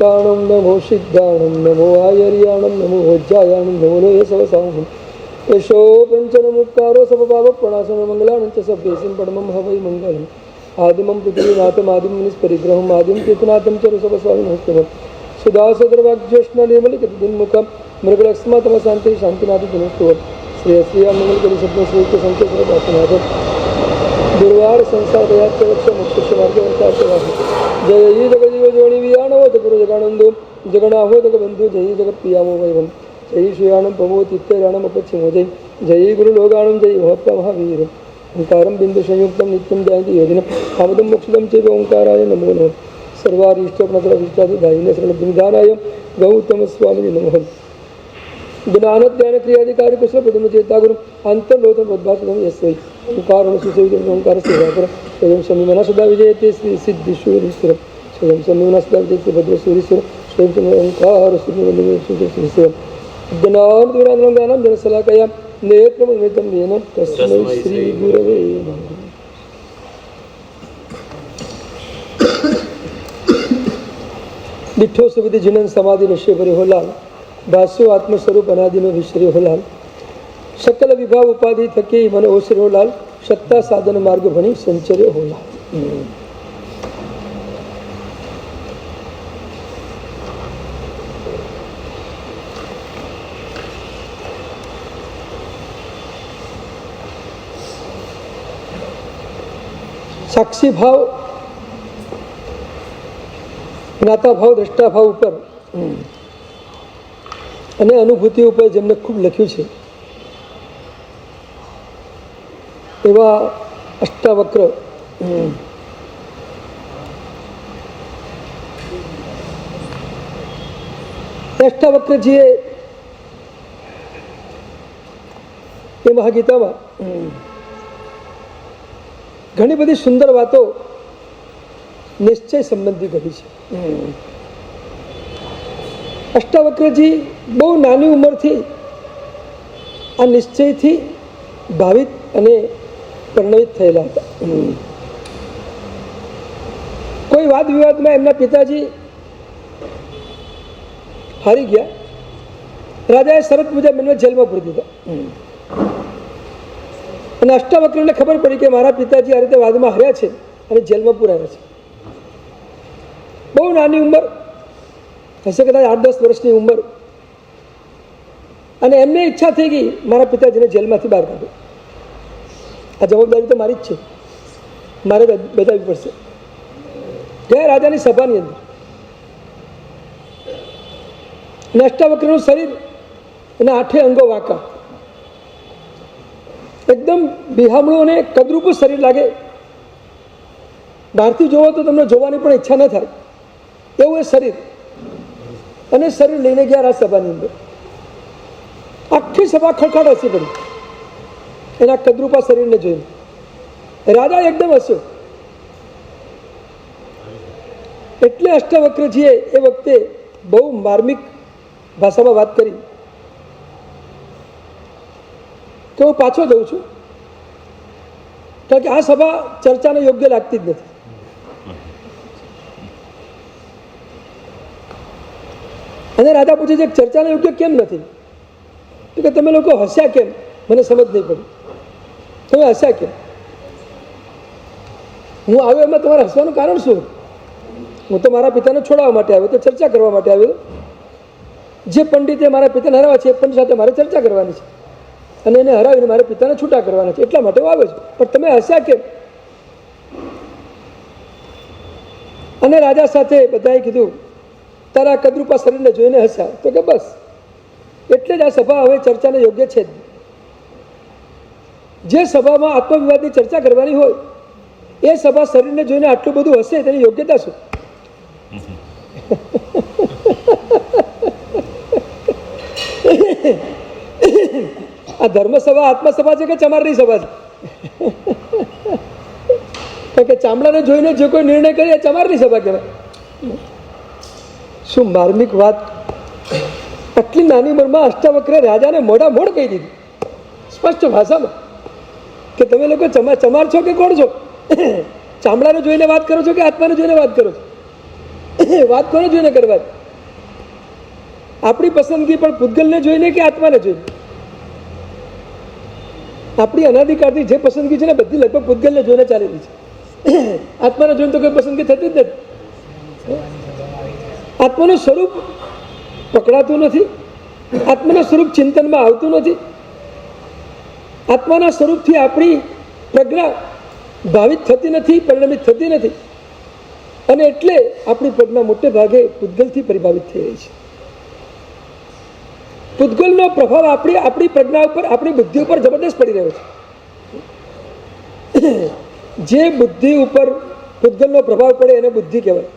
કાણમ નમો સિદ્ધાણમ નમો આયર્યાણમ નમો વજ્જાયાણમ નમો લોય સવસાહમ યશો પંચન મુક્કારો સભાવ પ્રણાસન મંગલાન ચ સભ્યેસિમ પડમમ હવૈ મંગલમ આદિમમ પૃથ્વીનાથમ આદિમ મનીષ પરિગ્રહમ આદિમ તીર્થનાથમ ચ ઋષભસ્વામી નમસ્તમ સુદાસોદરવાગ્યેષ્ણનિર્મલિકિતદિન્મુખમ મૃગલક્ષ્મા તમ શાંતિ શાંતિનાથ નમસ્તુવ શ્રી શ્રીયા મંગલકરી શબ્દ શ્રી કે સંકેત દાસનાથ ગુરુવાર સંસાર દયા ચરક્ષ મુક્ત માર્ગ જય જગજીવ જોણી વિયાણો ગુરુ જગાનંદો જગણાહો જગબંધુ જય જગત પિયામો વૈવમ જય શ્રીયાણમ પ્રભો તિત્તરાણમ અપચ્છિમો જય ગુરુ લોગાણમ જય મહત્તા મહાવીર ઓંકારમ બિંદુ સંયુક્તમ નિત્યમ જયંતિ યોજનમ આમદમ મોક્ષદમ ચૈવ ઓંકારાય નમો નમઃ સર્વારીષ્ટપ્રતિદાયિને સર્વબિંદાનાય ગૌતમ સ્વામી નમઃ જ્ઞાન ધ્યાન ક્રિયાધિકારી કુશલ પ્રથમ ચેતા ગુરુ અંતર્લોથન પ્રદ્ભાસમ યસ્વૈ ઓંકારણ સુસેવિત ઓંકાર સેવા સ્વયં સમીમના સદા વિજયતે શ્રી સિદ્ધિશ્વરીશ્વર સ્વયં સમીમના સદા વિજયતે ભદ્રેશ્વરીશ્વર સ્વયં સમી ઓંકાર શ્રી જ્ઞાન જ્ઞાનમ જનસલાકયા નેત્રમન્વિતમ યેન તસ્મૈ શ્રી ગુરવે નમઃ. દિઠ્ઠો સુવિધિ જીનન સમાધિ નશ્ય ભરે હોલાલ ભાષ્યો આત્મ સ્વરૂપ અનાદિનો વિશ્રી હોલાલ સકલ વિભાવ ઉપાધિ થકી મને ઓસરે હોલાલ સત્તા સાધન માર્ગ ભણી સંચર્ય હોલાલ. સાક્ષી ભાવ જ્ઞાતા ભાવ દ્રષ્ટા ભાવ ઉપર અને અનુભૂતિ ઉપર જેમને ખૂબ લખ્યું છે એવા અષ્ટાવક્ર અષ્ટાવક્રજીએ એ મહાગીતામાં ઘણી બધી સુંદર વાતો નિશ્ચય સંબંધી કરી છે. અષ્ટાવક્રજી બહુ નાની ઉંમરથી આ નિશ્ચયથી ભાવિત અને પરિણમિત થયેલા હતા. કોઈ વાદ વિવાદમાં એમના પિતાજી હારી ગયા. રાજાએ શરત મુજબ એમને જેલમાં પૂરી દીધા અને અષ્ટાવક્રને ખબર પડી કે મારા પિતાજી આ રીતે વાદમાં હાર્યા છે અને જેલમાં પૂરાયા છે. બહુ નાની ઉંમર હશે, કદાચ 8-10 વર્ષની ઉંમર, અને એમને ઈચ્છા થઈ ગઈ મારા પિતાજીને જેલમાંથી બહાર કાઢો. આ જવાબદારી તો મારી જ છે, મારે બજાવવી પડશે. ગયા રાજાની સભાની અંદર અને અષ્ટાવક્રનું શરીર એના 8 અંગો વાંકા, એકદમ બિહામણું અને કદરૂપું શરીર લાગે. બહારથી જોવો તો તમને જોવાની પણ ઈચ્છા ન થાય એવું એ શરીર. અને શરીર લઈને ગયા રાજસભાની અંદર. આખી સભા ખડખડ હસી પડી એના કદરૂપા શરીરને જોઈને. રાજા એકદમ હસ્યો. એટલે અષ્ટાવક્રજીએ એ વખતે બહુ માર્મિક ભાષામાં વાત કરી કે હું પાછો જઉં છું, કારણ કે આ સભા ચર્ચાને યોગ્ય લાગતી જ નથી. અને રાજા પૂછે છે ચર્ચાને યોગ્ય કેમ નથી? તો કે તમે લોકો હસ્યા કેમ? મને સમજ નહીં પડી. તમે હસ્યા કેમ? હું આવ્યો એમાં તમારે હસવાનું કારણ શું? હું તો મારા પિતાને છોડાવવા માટે આવ્યો, તો ચર્ચા કરવા માટે આવ્યો. જે પંડિતે મારા પિતાને હરાવ્યા છે એ પંડિત સાથે મારે ચર્ચા કરવાની છે અને એને હરાવીને મારા પિતાને છૂટા કરવાના છે, એટલા માટે હું આવ્યો છું. પણ તમે હસ્યા કેમ? અને રાજા સાથે બધાએ કીધું તારા કદરૂપા શરીરને જોઈને હસ્યા. તો કે બસ એટલે જ આ સભા હવે ચર્ચાને યોગ્ય છે. જે સભામાં આત્મવિવાદની ચર્ચા કરવાની હોય એ સભા શરીરને જોઈને આટલું બધું હશે તેની યોગ્યતા શું? આ ધર્મસભા આત્મસભા છે કે ચમારની સભા છે? કારણ કે ચામડાને જોઈને જે કોઈ નિર્ણય કરે એ ચમારની સભા કહેવાય. શું માર્મિક વાત! આટલી નાની ઉંમરમાં અષ્ટાવક્રે રાજાને મોઢા મોઢ કહી દીધી સ્પષ્ટ ભાષામાં કે તમે લોકો ચમાર છો કે કોણ છો? ચામડાને જોઈને વાત કરો છો કે આત્માને જોઈને વાત કરો છો? વાત કોને જોઈને કરવાની? આપણી પસંદગી પણ પૂતગલને જોઈને કે આત્માને જોઈને? આપણી અનાદિકાળથી જે પસંદગી છે ને બધી લગભગ પૂતગલને જોઈને ચાલેલી છે. આત્માને જોઈને તો કોઈ પસંદગી થતી જ નથી. આત્માનું સ્વરૂપ પકડાતું નથી, આત્માનું સ્વરૂપ ચિંતનમાં આવતું નથી. આત્માના સ્વરૂપથી આપણી પ્રજ્ઞા ભાવિત થતી નથી, પરિણમિત થતી નથી, અને એટલે આપણી પ્રજ્ઞા મોટે ભાગે પૂતગલથી પરિભાવિત થઈ રહી છે. પૂતગલનો પ્રભાવ આપણી પ્રજ્ઞા ઉપર, આપણી બુદ્ધિ ઉપર જબરદસ્ત પડી રહ્યો છે. જે બુદ્ધિ ઉપર પૂતગલનો પ્રભાવ પડે એને બુદ્ધિ કહેવાય,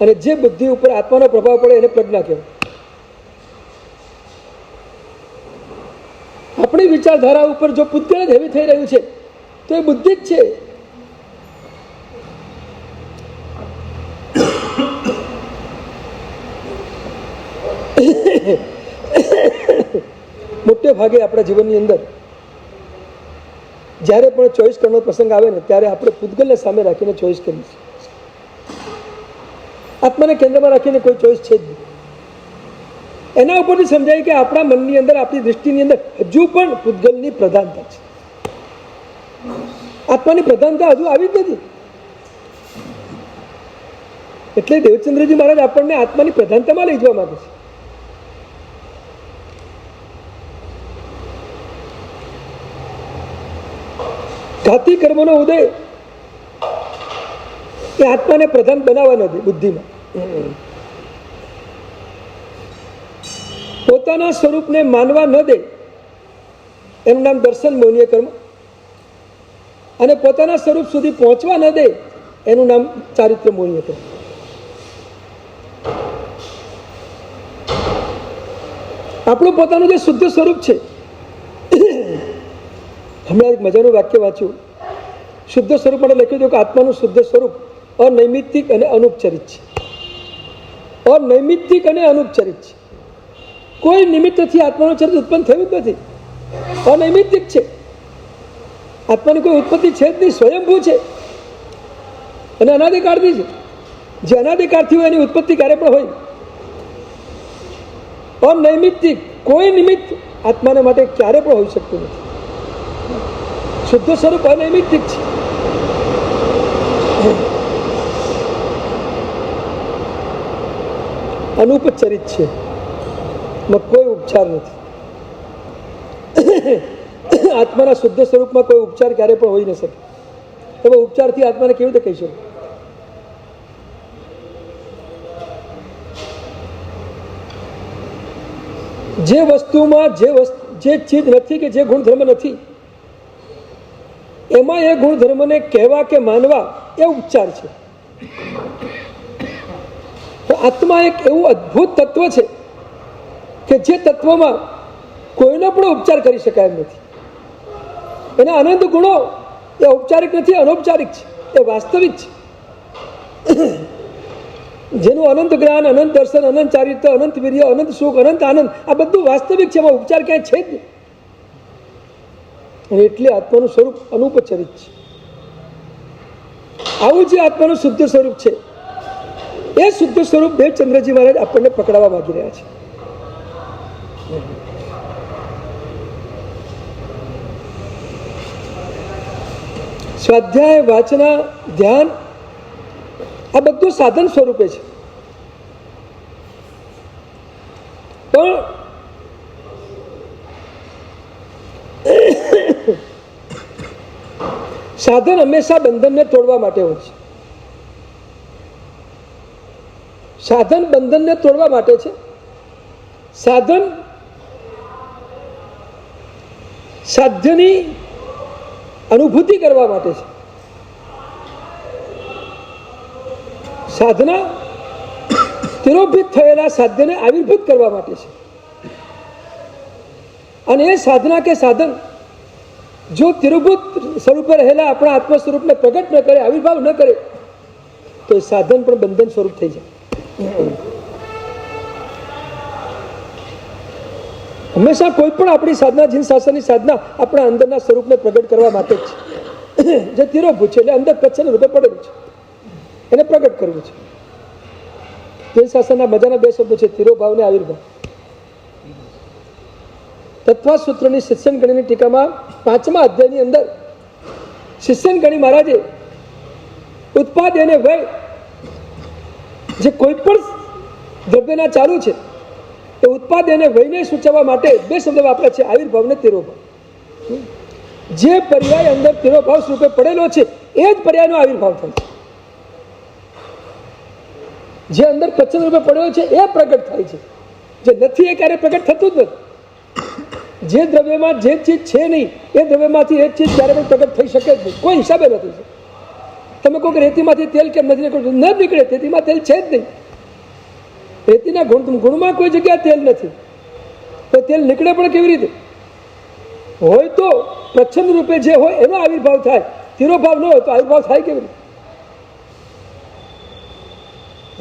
અને જે બુદ્ધિ ઉપર આત્માનો પ્રભાવ પડે એને પ્રજ્ઞા કહેવાય. આપણી વિચારધારા ઉપર જો પૂતગલ જ હેવી થઈ રહ્યું છે તો એ બુદ્ધિ જ છે. મોટે ભાગે આપણા જીવનની અંદર જ્યારે પણ ચોઈસ કરવાનો પ્રસંગ આવે ને ત્યારે આપણે પૂતગલને સામે રાખીને ચોઈસ કરીએ છીએ. આત્માને કેન્દ્રમાં રાખીને કોઈ ચોઈસ છે જ નહીં. એના ઉપરથી સમજાય કે આપણા મનની અંદર, આપણી દૃષ્ટિની અંદર હજુ પણ પૂતગલની પ્રધાનતા છે. આત્માની પ્રધાનતા હજુ આવી જ નથી. એટલે દેવચંદ્રજી મહારાજ આપણને આત્માની પ્રધાનતામાં લઈ જવા માંગે છે. ઘાતી કર્મનો ઉદય એ આત્માને પ્રધાન બનાવવા નથી બુદ્ધિમાં. પોતાના સ્વરૂપને માનવા ન દે એનું નામ દર્શન મૌનીય કર્મ, અને પોતાના સ્વરૂપ સુધી પહોંચવા ન દે એનું નામ ચારિત્ર મૌનીય કર્મ. આપણું પોતાનું જે શુદ્ધ સ્વરૂપ છે, હમણાં એક મજાનું વાક્ય વાંચ્યું. શુદ્ધ સ્વરૂપ માટે લખ્યું હતું કે આત્માનું શુદ્ધ સ્વરૂપ અનૈમિત્તિક અને અનુપચરિત છે. અનૈમિત્તિક અને અનુપચરિત છે. કોઈ નિમિત્તથી આત્માનું ચરિત્ર ઉત્પન્ન થયું જ નથી. અનૈમિત્તિક છે. આત્માની કોઈ ઉત્પત્તિ છે જ નહીં, સ્વયંભૂ છે અને અનાદિકાળથી છે. જે અનાદિકાળથી હોય એની ઉત્પત્તિ ક્યારે પણ હોય. અનૈમિત્તિક, કોઈ નિમિત્ત આત્માને માટે ક્યારે પણ હોઈ શકતું નથી. શુદ્ધ સ્વરૂપ અનૈમિત્તિક છે. અનુપચરિત છે, કોઈ ઉપચાર નથી. આત્માના શુદ્ધ સ્વરૂપમાં કોઈ ઉપચાર ક્યારે પણ હોઈ ન શકે. તમે ઉપચારથી આત્માને કેવી રીતે કહી શકો? જે વસ્તુમાં જે ચીજ નથી કે જે ગુણધર્મ નથી એમાં એ ગુણધર્મને કહેવા કે માનવા એ ઉપચાર છે. તો આત્મા એક એવું અદ્ભુત તત્વ છે કે જે તત્વમાં કોઈનો પણ ઉપચાર કરી શકાય એમ નથી. એના અનંત ગુણો એ ઔપચારિક નથી, અનૌપચારિક છે, એ વાસ્તવિક છે. જેનું અનંત જ્ઞાન, અનંત દર્શન, અનંત ચારિત્ર, અનંત વીર્ય, અનંત સુખ, અનંત આનંદ, આ બધું વાસ્તવિક છે. એમાં ઉપચાર ક્યાંય છે જ નહીં. અને એટલે આત્માનું સ્વરૂપ અનુપચરિત છે. આવું જે આત્માનું શુદ્ધ સ્વરૂપ છે એ શુદ્ધ સ્વરૂપ દેવચંદ્રજી મહારાજ આપણને પકડાવવા માંગી રહ્યા છે. સ્વાધ્યાય, વાચના, ધ્યાન આ બધું સાધન સ્વરૂપે છે. પણ સાધન હંમેશા બંધનને તોડવા માટે હોય છે. સાધન બંધનને તોડવા માટે છે. સાધન સાધ્યની અનુભૂતિ કરવા માટે છે. સાધના તિરોભિત થયેલા સાધ્યને આવિર્ભૂત કરવા માટે છે. અને એ સાધના કે સાધન જો તિરોભૂત સ્વરૂપે રહેલા આપણા આત્મ સ્વરૂપને પ્રગટ ન કરે, આવિર્ભાવ ન કરે, તો એ સાધન પણ બંધન સ્વરૂપ થઈ જાય. હંમેશા કોઈ પણ આપણી સાધના, જીન શાસ્ત્રની સાધના આપણા અંદરના સ્વરૂપને પ્રગટ કરવા માટે જ છે. જે તિરોભૂત છે એટલે અંદર પ્રચ્છન્ન રૂપે પડેલું છે, એને પ્રગટ કરવું છે. જૈન શાસ્ત્રના મજાના બે શબ્દો છે, તિરોભાવ ને આવિર્ભાવ. તત્વસૂત્રની શિષ્યન ગણીની ટીકામાં 5મા અધ્યાયની અંદર શિષ્યન ગણી મહારાજે ઉત્પાદ અને વય જે કોઈ પણ દ્રવ્યના ચાલુ છે એ ઉત્પાદ અને વયને સૂચવવા માટે બે શબ્દ વાપર્યા છે, આવિર્ભાવ ને તિરોભાવ. જે પર્યાય અંદર તિરોભાવ સ્વરૂપે પડેલો છે એ જ પર્યાયનો આવિર્ભાવ થાય છે. જે અંદર પ્રચ્છન્ન રૂપે પડેલો છે એ પ્રગટ થાય છે, જે નથી એ ક્યારે પ્રગટ થતું જ નથી. જે દ્રવ્યમાં જે ચીજ છે નહીં એ દ્રવ્યમાંથી એ ચીજ ક્યારે પણ પ્રગટ થઈ શકે જ નહીં, કોઈ હિસાબે નથી. તમે કહો કે રેતીમાંથી તેલ કેમ નથી નીકળતું, ન નીકળે, રેતીમાં તેલ છે જ નહીં. રેતીના ગુણમાં કોઈ જગ્યાએ તેલ નથી, તો તેલ નીકળે પણ કેવી રીતે? હોય તો પ્રચ્છન્ન રૂપે જે હોય એનો આવિર્ભાવ થાય, તિરોભાવ ન હોય તો આવિર્ભાવ થાય કેવી રીતે?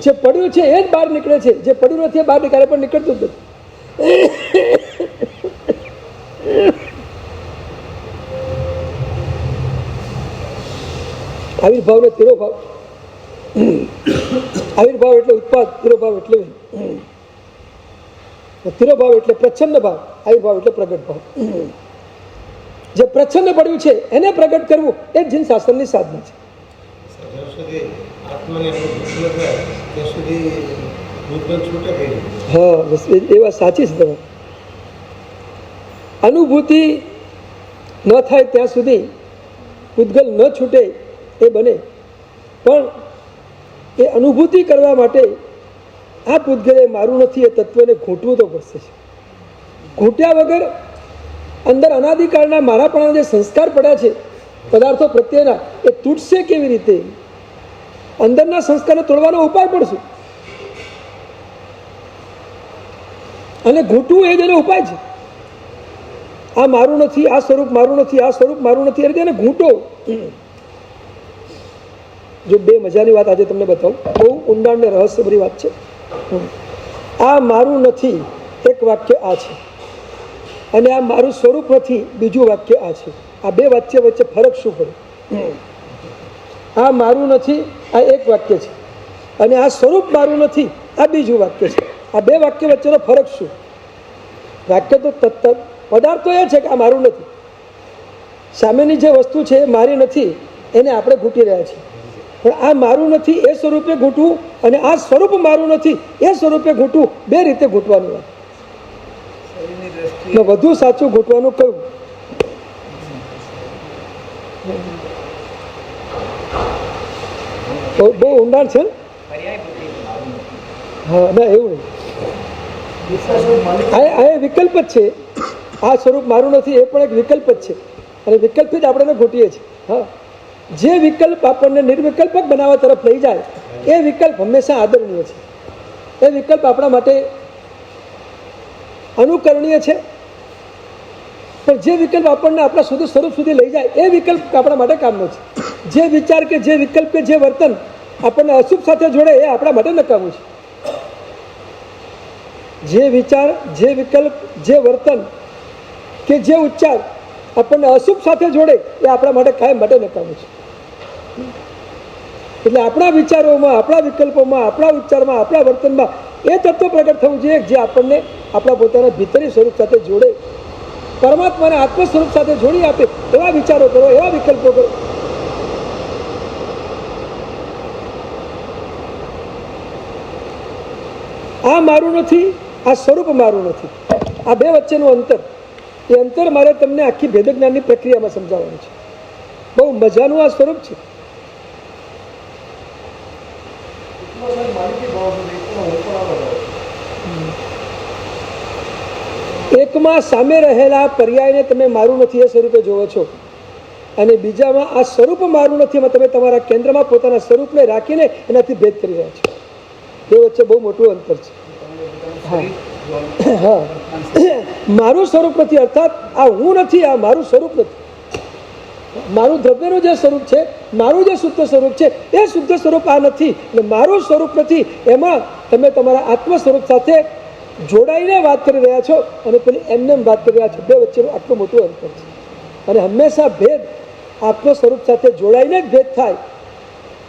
જે પડ્યું છે એ જ બહાર નીકળે છે, જે પડ્યું નથી એ બહાર નીકળે પણ નીકળતું જ નથી. આવિર્ભાવ ને તિરોભાવ. આવિર્ભાવ એટલે ઉત્પાદ, તિરોભાવ એટલે તિરોભાવ એટલે પ્રચ્છન્ન ભાવ, આવિર્ભાવ એટલે પ્રગટ ભાવ. જે પ્રચ્છન્ન પડ્યું છે એને પ્રગટ કરવું એ જીન શાસ્ત્રની સાધના છે. હા, એ વાત સાચી છે તમારી. અનુભૂતિ ન થાય ત્યાં સુધી પૂતગલ ન છૂટે એ બને, પણ એ અનુભૂતિ કરવા માટે આ પૂતગલ એ મારું નથી એ તત્વને ઘૂંટવું તો પડશે. ઘૂંટ્યા વગર અંદર અનાદિકાળના મારાપણાના જે સંસ્કાર પડ્યા છે પદાર્થો પ્રત્યેના એ તૂટશે કેવી રીતે? અંદરના સંસ્કારને તોડવાનો ઉપાય પડશે, અને ઘૂંટવું એ જ એનો ઉપાય છે. આ મારું નથી, આ સ્વરૂપ મારું નથી, આ સ્વરૂપ મારું નથી, એટલે એને ઘૂંટો. જો બે મજાની વાત આજે તમને બતાવું, બહુ ઊંડાણ ને રહસ્યભરી વાત છે. આ મારું નથી એક વાક્ય આ છે, અને આ મારું સ્વરૂપ નથી બીજું વાક્ય આ છે. આ બે વાક્ય વચ્ચે ફરક શું પડે? આ મારું નથી આ એક વાક્ય છે, અને આ સ્વરૂપ મારું નથી આ બીજું વાક્ય છે. આ બે વાક્ય વચ્ચેનો ફરક શું? વાક્ય તો પદાર્થ તો એ છે કે આ મારું નથી. સામેની જે વસ્તુ છે એ મારી નથી, એને આપણે ઘૂંટી રહ્યા છીએ. પણ આ મારું નથી એ સ્વરૂપે ઘૂંટવું અને આ સ્વરૂપ મારું નથી એ સ્વરૂપે ઘૂંટવું, બે રીતે ઘૂંટવાની વાત. વધુ સાચું ઘૂંટવાનું કયું? બહુ ઊંડાણ છે. હા, ના એવું નહીં. આ વિકલ્પ જ છે. આ સ્વરૂપ મારું નથી એ પણ એક વિકલ્પ જ છે, અને વિકલ્પથી જ આપણે ઘૂંટીએ છીએ. હા, જે વિકલ્પ આપણને નિર્વિકલ્પક બનાવવા તરફ લઈ જાય એ વિકલ્પ હંમેશા આદરણીય છે. એ વિકલ્પ આપણા માટે અનુકરણીય છે. પણ જે વિકલ્પ આપણને આપણા શુદ્ધ સ્વરૂપ સુધી લઈ જાય એ વિકલ્પ આપણા માટે કામનો છે. જે વિચાર કે જે વિકલ્પ કે જે વર્તન આપણને અશુભ સાથે જોડે એ આપણા માટે નકામું છે. જે વિચાર, જે વિકલ્પ, જે વર્તન કે જે ઉચ્ચાર આપણને અશુભ સાથે જોડે એ આપણા માટે કાયમ માટે નકામું છે. એટલે આપણા વિચારોમાં, આપણા વિકલ્પોમાં, આપણા ઉચ્ચારમાં, આપણા વર્તનમાં એ તત્વ પ્રગટ થવું જોઈએ જે આપણને આપણા પોતાના ભીતરી સ્વરૂપ સાથે જોડે, પરમાત્માને આત્મ સ્વરૂપ સાથે જોડી આપે. એવા વિચારો કરો, એવા વિકલ્પો કરો. આ મારું નથી, આ સ્વરૂપ મારું નથી, આ બે વચ્ચેનું અંતર, એ અંતર મારે તમને આખી ભેદ જ્ઞાનની પ્રક્રિયામાં સમજાવવાનું છે. બહુ મજાનું આ સ્વરૂપ છે. એકમાં સામે રહેલા પર્યાયને તમે મારું નથી એ સ્વરૂપે જોવો છો, અને બીજામાં આ સ્વરૂપ મારું નથી એમાં તમે તમારા કેન્દ્રમાં પોતાના સ્વરૂપને રાખીને એનાથી ભેદ કરી રહ્યા છો. એ વચ્ચે બહુ મોટું અંતર છે. હા, હા, મારું સ્વરૂપ નથી, અર્થાત આ હું નથી, આ મારું સ્વરૂપ નથી. મારું દ્રવ્યનું જે સ્વરૂપ છે, મારું જે શુદ્ધ સ્વરૂપ છે એ શુદ્ધ સ્વરૂપ આ નથી. એટલે મારું સ્વરૂપ નથી એમાં તમે તમારા આત્મ સ્વરૂપ સાથે જોડાઈને વાત કરી રહ્યા છો, અને પેલી એમને વાત કરી રહ્યા છો. બે વચ્ચેનું આટલું મોટું અંતર છે. અને હંમેશા ભેદ આત્મ સ્વરૂપ સાથે જોડાઈને જ ભેદ થાય.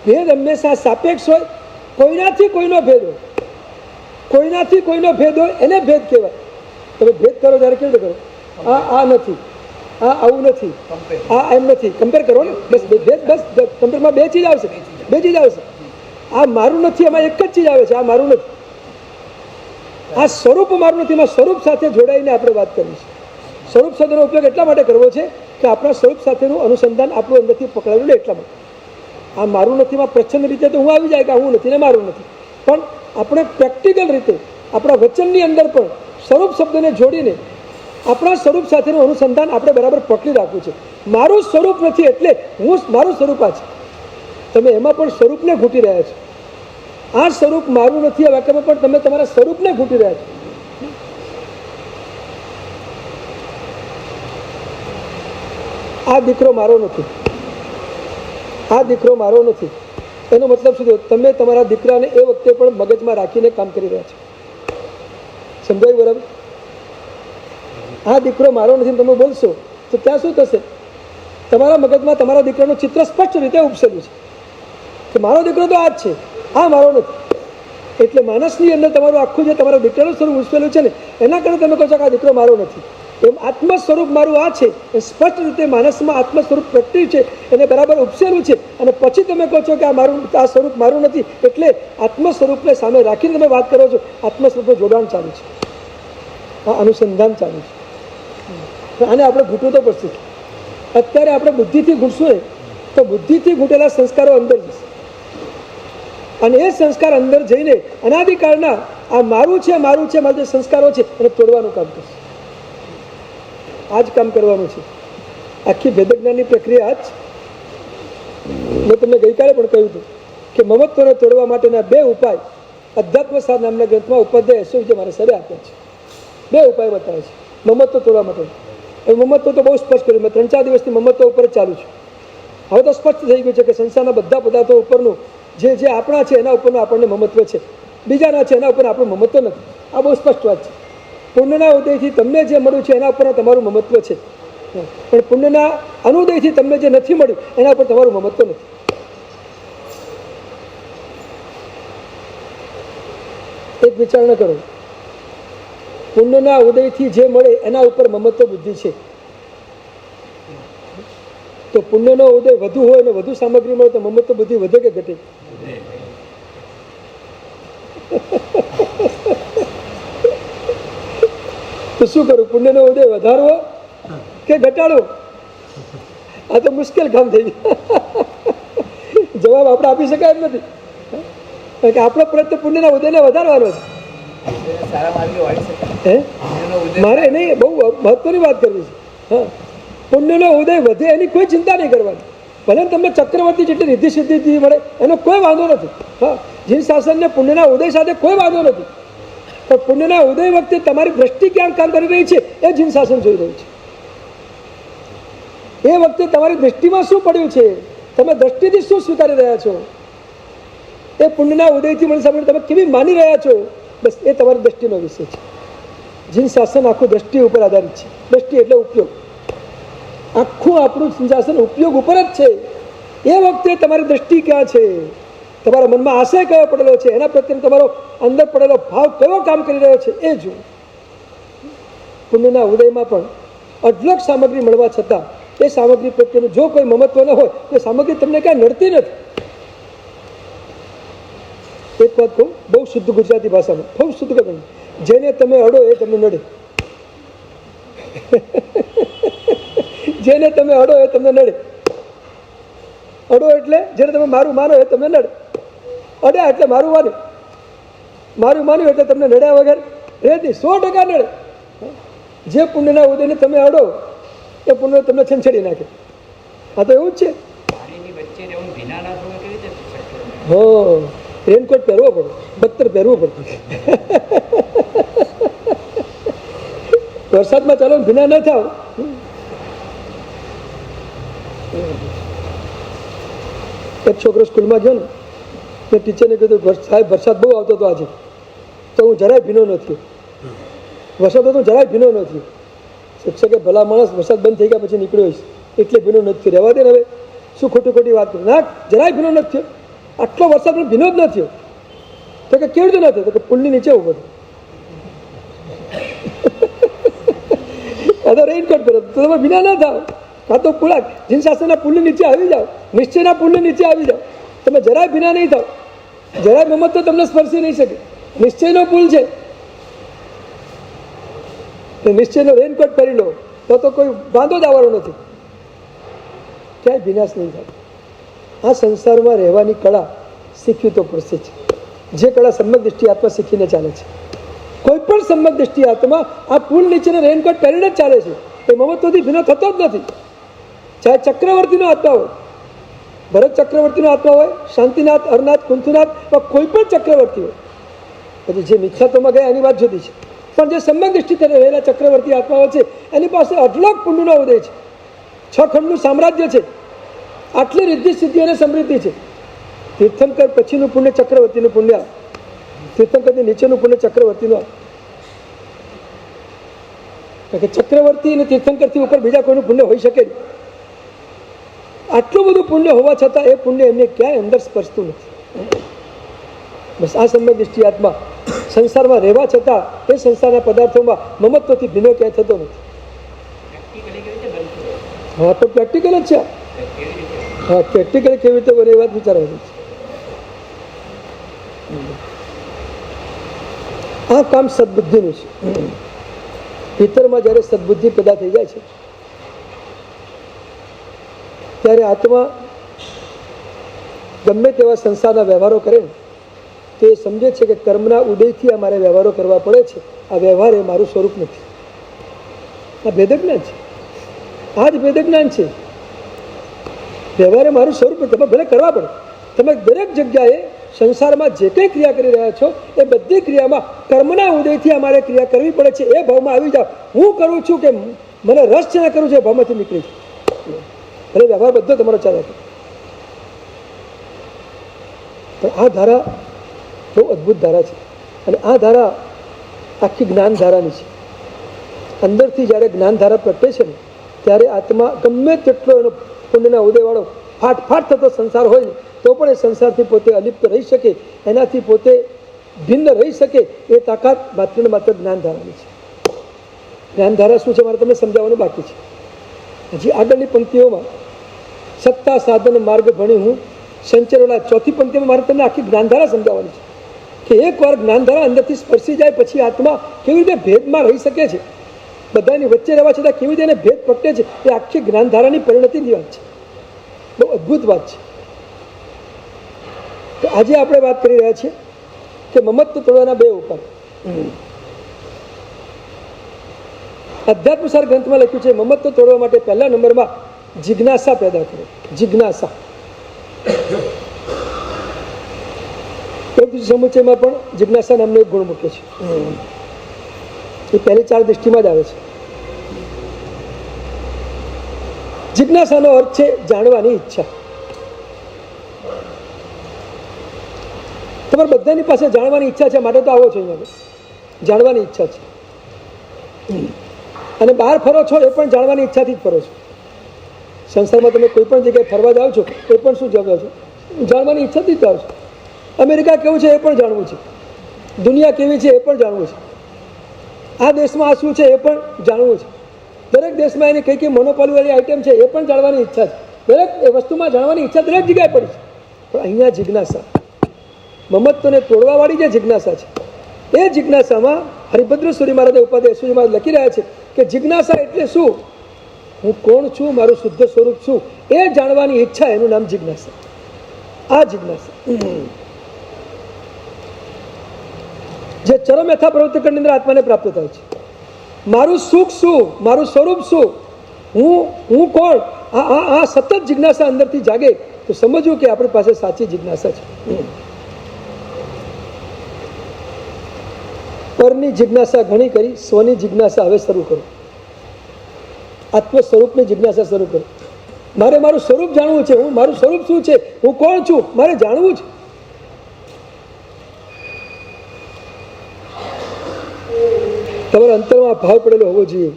ભેદ હંમેશા સાપેક્ષ હોય, કોઈનાથી કોઈનો ભેદ હોય. કોઈનાથી કોઈનો ભેદ હોય એને ભેદ કહેવાય. તમે ભેદ કરો ત્યારે કેવી રીતે કરો? આ નથી, આ આવું નથી, આ એમ નથી, કમ્પેર કરો ને. બસ ભેદ, બસ કમ્પેરમાં બે ચીજ આવશે, બે ચીજ આવશે. આ મારું નથી, એમાં એક જ ચીજ આવે છે, આ મારું નથી. આ સ્વરૂપ મારું નથી, એમાં સ્વરૂપ સાથે જોડાઈને આપણે વાત કરવી છે. સ્વરૂપ શબ્દનો ઉપયોગ એટલા માટે કરવો છે કે આપણા સ્વરૂપ સાથેનું અનુસંધાન આપણું અંદરથી પકડાયું ને એટલા માટે. આ મારું નથીમાં પ્રચ્છન્ન રીતે તો હું આવી જાય કે હું નથી ને મારું નથી, પણ આપણે પ્રેક્ટિકલ રીતે આપણા વચનની અંદર પણ સ્વરૂપ શબ્દને જોડીને આપણા સ્વરૂપ સાથેનું અનુસંધાન આપણે બરાબર પકડી રાખવું છે. મારું સ્વરૂપ નથી એટલે મારું સ્વરૂપ આ છે. તમે એમાં પણ સ્વરૂપને ઘૂંટી રહ્યા છો. આ સ્વરૂપ મારું નથી આ વાક્યમાં પણ તમે તમારા સ્વરૂપને ઘૂંટી રહ્યા છો. આ દીકરો મારો નથી, આ દીકરો મારો નથી, એનો મતલબ શું થયો? તમે તમારા દીકરાને એ વખતે પણ મગજમાં રાખીને કામ કરી રહ્યા છો. સમજાયું બરાબર? આ દીકરો મારો નથી તમે બોલશો તો ત્યાં શું થશે? તમારા મગજમાં તમારા દીકરાનું ચિત્ર સ્પષ્ટ રીતે ઉપસેલું છે કે મારો દીકરો તો આ જ છે, આ મારો નથી. એટલે માનસની અંદર તમારું આખું જે તમારા દીકરાનું સ્વરૂપ ઉપસેલું છે ને એના કારણે તમે કહો છો કે આ દીકરો મારો નથી. એમ આત્મ સ્વરૂપ મારું આ છે એ સ્પષ્ટ રીતે માનસમાં આત્મ સ્વરૂપ પ્રગટ્યું છે, એને બરાબર ઉપસેલું છે. અને પછી તમે કહો છો કે આ સ્વરૂપ મારું નથી. એટલે આત્મ સ્વરૂપને સામે રાખીને તમે વાત કરો છો. આત્મ સ્વરૂપનું જોડાણ ચાલુ છે, આ અનુસંધાન ચાલુ છે. આને આપણે ઘૂંટવું તો પડશે. અત્યારે આપણે બુદ્ધિથી ઘૂંટશું ને તો બુદ્ધિથી ઘૂંટેલા સંસ્કારો અંદર જશે અને એ સંસ્કાર અંદર જઈને અનાદિકાળના આ મારું છે મારું છે મારા જે સંસ્કારો છે એને તોડવાનું કામ કરશે. આ જ કામ કરવાનું છે. આખી વેદજ્ઞાનની પ્રક્રિયા આ જ. મેં તમને ગઈકાલે પણ કહ્યું હતું કે મમત્વને તોડવા માટેના બે ઉપાય અધ્યાત્મસાર નામના ગ્રંથમાં ઉપાધ્યાય એસોજી મારા સરે આપ્યા છે. બે ઉપાય બતાવે છે મમત્વ તોડવા માટે. એ મમત્વ તો બહુ સ્પષ્ટ કર્યું. મેં 3-4 દિવસથી મમત્વ ઉપર જ ચાલુ છું. હવે તો સ્પષ્ટ થઈ ગયું છે કે સંસારના બધા પદાર્થો ઉપરનું જે આપણા છે એના ઉપરનું આપણને મમત્વ છે, બીજાના છે એના ઉપર આપણું મમત્વ નથી. આ બહુ સ્પષ્ટ વાત છે. પુણ્યના ઉદયથી તમને જે મળ્યું છે એના ઉપર તમારું મમત્વ છે, પણ પુણ્યના અનુદયથી તમને જે નથી મળ્યું એના ઉપર તમારું મમત્વ નથી. એક વિચારણા કરો. પુણ્યના ઉદયથી જે મળે એના ઉપર મમત્વ બુદ્ધિ છે. તો પુણ્યનો ઉદય વધુ હોય ને વધુ સામગ્રી મળે તો મમત્વ બુદ્ધિ વધે કે ઘટે? તો શું કરું? પુણ્યનો ઉદય વધારવો કે ઘટાડવો? આ તો મુશ્કેલ કામ થઈ ગયું. જવાબ આપણે આપી શકાય જ નથી, કારણ કે આપણો પ્રયત્ન પુણ્યના ઉદયને વધારવાનો છે. મારે નહીં, બહુ મહત્વની વાત કરવી છે. હા, પુણ્યનો ઉદય વધે એની કોઈ ચિંતા નહીં કરવાની. ભલે તમને ચક્રવર્તી જેટલી રિદ્ધિ સિદ્ધિ મળે એનો કોઈ વાંધો નથી. હા, જીન શાસનને પુણ્યના ઉદય સાથે કોઈ વાંધો નથી, પણ પુણ્યના ઉદય વખતે તમારી દ્રષ્ટિ ક્યાં કામ કરી રહી છે એ જીન શાસન જોઈ રહ્યું છે. એ વખતે તમારી દ્રષ્ટિમાં શું પડ્યું છે, તમે દ્રષ્ટિથી શું સ્વીકારી રહ્યા છો, એ પુણ્યના ઉદયથી મને સાંભળીને તમે કેવી માની રહ્યા છો, બસ એ તમારી દ્રષ્ટિનો વિષય છે. જીન શાસન આખું દ્રષ્ટિ ઉપર આધારિત છે. દ્રષ્ટિ એટલે ઉપયોગ. આખું આપણું જીન શાસન ઉપયોગ ઉપર જ છે. એ વખતે તમારી દ્રષ્ટિ ક્યાં છે, તમારા મનમાં આશય કયો પડેલો છે, એના પ્રત્યે તમારો અંદર પડેલો ભાવ કયો કામ કરી રહ્યો છે એ જુઓ. પુણ્યના ઉદયમાં પણ અઢળક સામગ્રી મળવા છતાં એ સામગ્રી પ્રત્યેનું જો કોઈ મમત્વ ન હોય તો સામગ્રી તમને ક્યાંય નડતી નથી. એક વાત કહું બહુ શુદ્ધ ગુજરાતી ભાષામાં, બહુ શુદ્ધ કહું, જેને તમે અડો એ તમને નડે. જેને તમે અડો એ તમને નડે. અડો એટલે જેને તમે મારું માનો એ તમને નડે. અડ્યા એટલે મારું માન્યું, મારું માન્યું એટલે તમને નડ્યા વગર રહેતી 100% નડે. જે પુણ્યના ઉદયને તમે અડો એ પુણ્ય તમને છંછેડી નાખે. આ તો એવું જ છે. હા, રેનકોટ પહેરવો પડે, બત્તર પહેરવું પડે. વરસાદમાં ચાલો ભીના ન થાવ. એક છોકરો સ્કૂલમાં ગયો ને મેં ટીચરને કીધું સાહેબ વરસાદ બહુ આવતો હતો આજે, તો હું જરાય ભીનો નથી. વરસાદ હતો જરાય ભીનો નથી. શિક્ષકે ભલા માણસ વરસાદ બંધ થઈ ગયા પછી નીકળ્યો હોઈશ એટલે ભીનો નથી. રહેવા દે ને હવે શું ખોટી વાત કરું. ના, જરાય ભીનો નથી થયો. આટલો વરસાદ પણ ભીનો જ ન થયો. તો કે કેવી રીતે ના થયું? તો કે પુલની નીચે ઉભો હતો. કાં તો રેઇનકોટ પહેરો તો તમે ભીના ના થાવ, કાં તો પુલા જીન શાસ્ત્રના પુલની નીચે આવી જાઓ, નિશ્ચયના પુલની નીચે આવી જાઓ, તમે જરાય ભીના નહીં થાવ. જરાય મમત તો તમને સ્પર્શી નહીં શકે. નિશ્ચયનો પુલ છે, નિશ્ચયનો રેઇનકોટ પહેરી લો તો કોઈ વાંધો જ આવવાનો નથી, ક્યાંય વિનાશ નહીં થાય. આ સંસારમાં રહેવાની કળા શીખવી તો પડશે જ. જે કળા સમ્યક દ્રષ્ટિ આત્મા શીખીને ચાલે છે. કોઈ પણ સમ્યક દ્રષ્ટિ આત્મા આ પુલ નીચેનો રેઇનકોટ પહેરીને જ ચાલે છે. એ મમત્વથી ભીનો થતો જ નથી. ચાહે ચક્રવર્તીનો આત્મા હોય, ભરત ચક્રવર્તીનો આત્મા હોય, શાંતિનાથ, હરનાથ, કુંથુનાથ, કોઈ પણ ચક્રવર્તી હોય. પછી જે મિથ્યાત્વમાં ગયા એની વાત જુદી છે, પણ જે સમ્યક દ્રષ્ટિ રહેલા ચક્રવર્તી આત્માઓ છે એની પાસે અઢળક પુણ્યનો ઉદય છે. 6 ખંડનું સામ્રાજ્ય છે. આટલી રિદ્ધિ સિદ્ધિ અને સમૃદ્ધિ છે. તીર્થંકર પછીનું પુણ્ય ચક્રવર્તીનું પુણ્ય, તીર્થંકરથી નીચેનું પુણ્ય ચક્રવર્તીનું. કે ચક્રવર્તી અને તીર્થંકરથી ઉપર બીજા કોઈનું પુણ્ય હોઈ શકે નહીં. આટલું બધું પુણ્ય હોવા છતાં એ પુણ્ય એમને ક્યાંય અંદર સ્પર્શતું નથી. બસ આ સમ્યક દ્રષ્ટિ આત્મા સંસારમાં રહેવા છતાં એ સંસારના પદાર્થોમાં મમત્વથી ભીનો ક્યાંય થતો નથી. હા, તો પ્રેક્ટિકલ જ છે. હા, પ્રેક્ટિકલ કેવી રીતે બને એ વાત વિચારવાની છે. આ કામ સદબુદ્ધિનું છે. ભીતરમાં જ્યારે સદબુદ્ધિ પેદા થઈ જાય છે ત્યારે આત્મા ગમે તેવા સંસારના વ્યવહારો કરે ને તો એ સમજે છે કે કર્મના ઉદયથી આ મારે વ્યવહારો કરવા પડે છે. આ વ્યવહાર એ મારું સ્વરૂપ નથી. આ ભેદજ્ઞાન છે. આ જ ભેદજ્ઞાન છે. વ્યવહાર એ મારું સ્વરૂપ તમે ભલે કરવા પડે. તમે દરેક જગ્યાએ સંસારમાં જે કંઈ ક્રિયા કરી રહ્યા છો એ બધી ક્રિયામાં કર્મના ઉદયથી અમારે ક્રિયા કરવી પડે છે. એ ભાવમાં આવી જાઓ. હું કરું છું કે મને રસ છે ને કરું છું, એ ભાવમાંથી નીકળી જાય. ભલે વ્યવહાર બધો તમારો ચાલે છે, પણ આ ધારા બહુ અદ્ભુત ધારા છે. અને આ ધારા આખી જ્ઞાન ધારાની છે. અંદરથી જ્યારે જ્ઞાન ધારા પ્રગટે છે ને ત્યારે આત્મા ગમે તેટલો એનો પુણ્યના ઉદયવાળો ફાટફાટ થતો સંસાર હોય ને તો પણ એ સંસારથી પોતે અલિપ્ત રહી શકે, એનાથી પોતે ભિન્ન રહી શકે એ તાકાત માત્ર ને માત્ર જ્ઞાનધારાની છે. જ્ઞાનધારા શું છે મારે તમને સમજાવવાનું બાકી છે. હજી આગળની પંક્તિઓમાં સત્તા સાધન માર્ગ ભણી હું સંચરેલા ચોથી પંક્તિમાં મારે તમને આખી જ્ઞાનધારા સમજાવવાની છે કે એકવાર જ્ઞાનધારા અંદરથી સ્પર્શી જાય પછી આત્મા કેવી રીતે ભેદમાં રહી શકે છે, બધાની વચ્ચે રહેવા છતાં કેવી રીતે એને ભેદ પ્રગટે છે, એ આખી જ્ઞાનધારાની પરિણતિની વાત છે. બહુ અદ્ભુત વાત છે. તો આજે આપણે વાત કરી રહ્યા છીએ કે મમત્વ તોડવાના 2 ઉપાય. અધ્યાત્મસાર ગ્રંથમાં લખ્યું છે મમત્વ તોડવા માટે પહેલા નંબરમાં જિજ્ઞાસા પેદા કરો. જિજ્ઞાસા સમુચયમાં પણ જિજ્ઞાસા નામનો એક ગુણ મૂકે છે. એ પહેલી 4 દૃષ્ટિમાં જ આવે છે. જિજ્ઞાસાનો અર્થ છે જાણવાની ઈચ્છા. તમારે બધાની પાસે જાણવાની ઈચ્છા છે માટે તો આવો છો અહીંયા. જાણવાની ઈચ્છા છે અને બહાર ફરો છો એ પણ જાણવાની ઈચ્છાથી જ ફરો છો. સંસારમાં તમે કોઈ પણ જગ્યાએ ફરવા જાઓ છો એ પણ શું જાણો છો? જાણવાની ઈચ્છાથી જ જાઓ છો. અમેરિકા કેવું છે એ પણ જાણવું છે, દુનિયા કેવી છે એ પણ જાણવું છે, આ દેશમાં આ શું છે એ પણ જાણવું છે, દરેક દેશમાં એની કઈ કઈ મોનોપોલીવાળી આઈટમ છે એ પણ જાણવાની ઈચ્છા છે. દરેક વસ્તુમાં જાણવાની ઈચ્છા દરેક જગ્યાએ પડી છે. પણ અહીંયા જિજ્ઞાસા, મમત્વને તોડવાવાળી જે જિજ્ઞાસા છે એ જિજ્ઞાસામાં હરિભદ્ર સૂરી મહારાજે ઉપાધ્યાય સૂરી મહારાજ લખી રહ્યા છે કે જિજ્ઞાસા એટલે શું? હું કોણ છું, મારું શુદ્ધ સ્વરૂપ શું એ જાણવાની ઈચ્છા, એનું નામ જિજ્ઞાસા. આ જિજ્ઞાસા જે ચરમ યથા પ્રવૃત્તિકરની અંદર આત્માને પ્રાપ્ત થાય છે. મારું સુખ શું, મારું સ્વરૂપ શું, હું કોણ, આ સતત જિજ્ઞાસા અંદરથી જાગે તો સમજવું કે આપણી પાસે સાચી જિજ્ઞાસા છે. પરની જિજ્ઞાસા ઘણી કરી, સ્વની જિજ્ઞાસા હવે શરૂ કરો. આત્મ સ્વરૂપની જિજ્ઞાસા શરૂ કરો. મારે મારું સ્વરૂપ જાણવું છે. મારું સ્વરૂપ શું છે, હું કોણ છું, મારે જાણવું છે. તમારા અંતરમાં ભાવ પડેલો હોવો જોઈએ.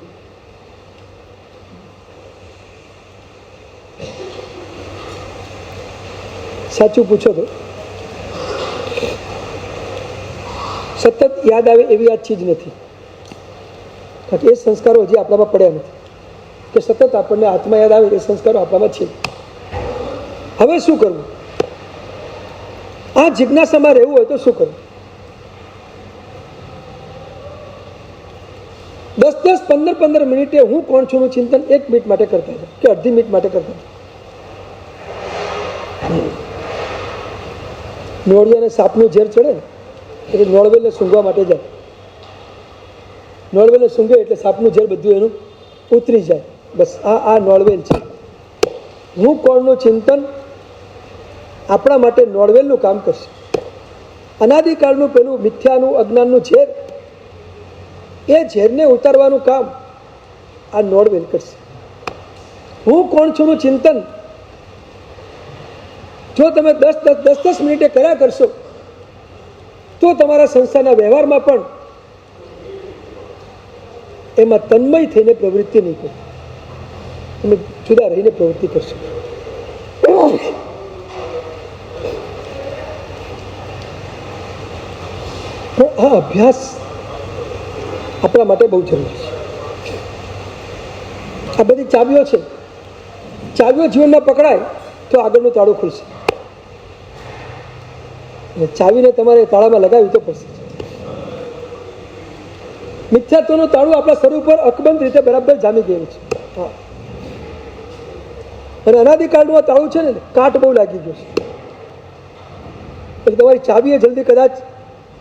સાચું પૂછો તો યાદ આવે એવી આ ચીજ નથી, કારણ કે એ સંસ્કારો હજી આપણામાં પડ્યા નથી કે સતત આપણને આત્મા યાદ આવે એ સંસ્કારો આપણામાં છે. હવે શું કરવું? આ જિજ્ઞાસામાં રહેવું હોય તો શું કરવું? 10-10, 15-15 મિનિટે હું કોણ છું નું ચિંતન 1 મિનિટ માટે કરતા હતા કે અડધી મિનિટ માટે કરતા હતા. નોળિયાને સાપનું ઝેર ચડે ને એટલે નોળવેલને સૂંઘવા માટે જાય. નોળવેલને સૂંઘે એટલે સાપનું ઝેર બધું એનું ઉતરી જાય. બસ આ નોળવેલ છે. હું કોણનું ચિંતન આપણા માટે નોળવેલનું કામ કરશે. અનાદિકાળનું પેલું મિથ્યાનું અજ્ઞાનનું ઝેર, એ ઝેરને ઉતારવાનું કામ આ નોળવેલ કરશે. હું કોણ છું નું ચિંતન જો તમે 10-10 મિનિટે કર્યા કરશો તો તમારા સંસારના વ્યવહારમાં પણ એમાં તન્મય થઈને પ્રવૃત્તિ નહીં કરો, તમે જુદા રહીને પ્રવૃત્તિ કરશો. આ અભ્યાસ આપણા માટે બહુ જરૂરી છે. આ બધી ચાવીઓ છે. ચાવીઓ જીવનમાં પકડાય તો આગળનું તાળું ખુલશે. ચાવીને તમારે તાળામાં લગાવી તો પડશે. મિથ્યાત્વનું તાળું આપણા શરીર ઉપર અકબંધ રીતે બરાબર જામી ગયેલું છે. હા, અને અનાદિકાળનું આ તાળું છે ને, કાટ બહુ લાગી ગયો છે. એટલે તમારી ચાવીએ જલ્દી કદાચ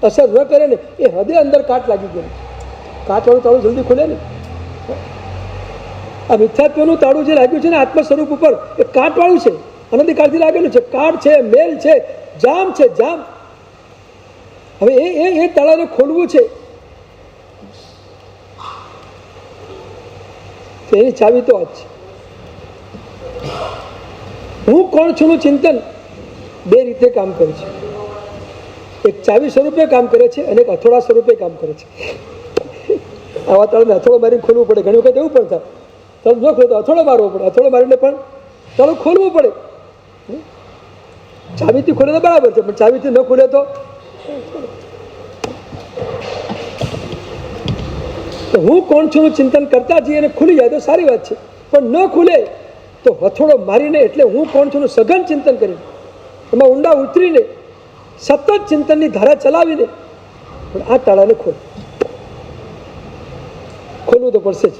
અસર ન કરે ને, એ હદે અંદર કાટ લાગી ગયેલું. કાટવાળું તાળું જલ્દી ખુલે ને. આ મિથ્યાત્વનું તાળું જે લાગ્યું છે ને આત્મ સ્વરૂપ ઉપર, એ કાટવાળું છે, અનંતકાળથી લાગેલું છે. કાટ છે, મેલ છે, જામ છે, જામ. હવે એ તાળાને ખોલવું છે, એની ચાવી તો આ જ છે. હું કોણ છું નું ચિંતન 2 રીતે કામ કરે છે. એક ચાવી સ્વરૂપે કામ કરે છે અને એક હથોડા સ્વરૂપે કામ કરે છે. આવા તાળાને હથોડો મારીને ખોલવું પડે. ઘણી વખત એવું પણ થાય, તાળું ન ખોલે તો હથોડો મારવો પડે, હથોડો મારીને પણ તાળું ખોલવું પડે. ચાવીથી ખોલે તો બરાબર છે, પણ ચાવીથી ન ખોલે તો હું કોણ છું નું ચિંતન કરતા જઈએ અને ખુલી જાય તો સારી વાત છે, પણ ન ખુલે તો હથોડો મારીને, એટલે હું કોણ છું નું સઘન ચિંતન કરીને, એમાં ઊંડા ઉતરીને સતત ચિંતનની ધારા ચલાવીને પણ આ તાળાને ખોલવું તો પડશે જ.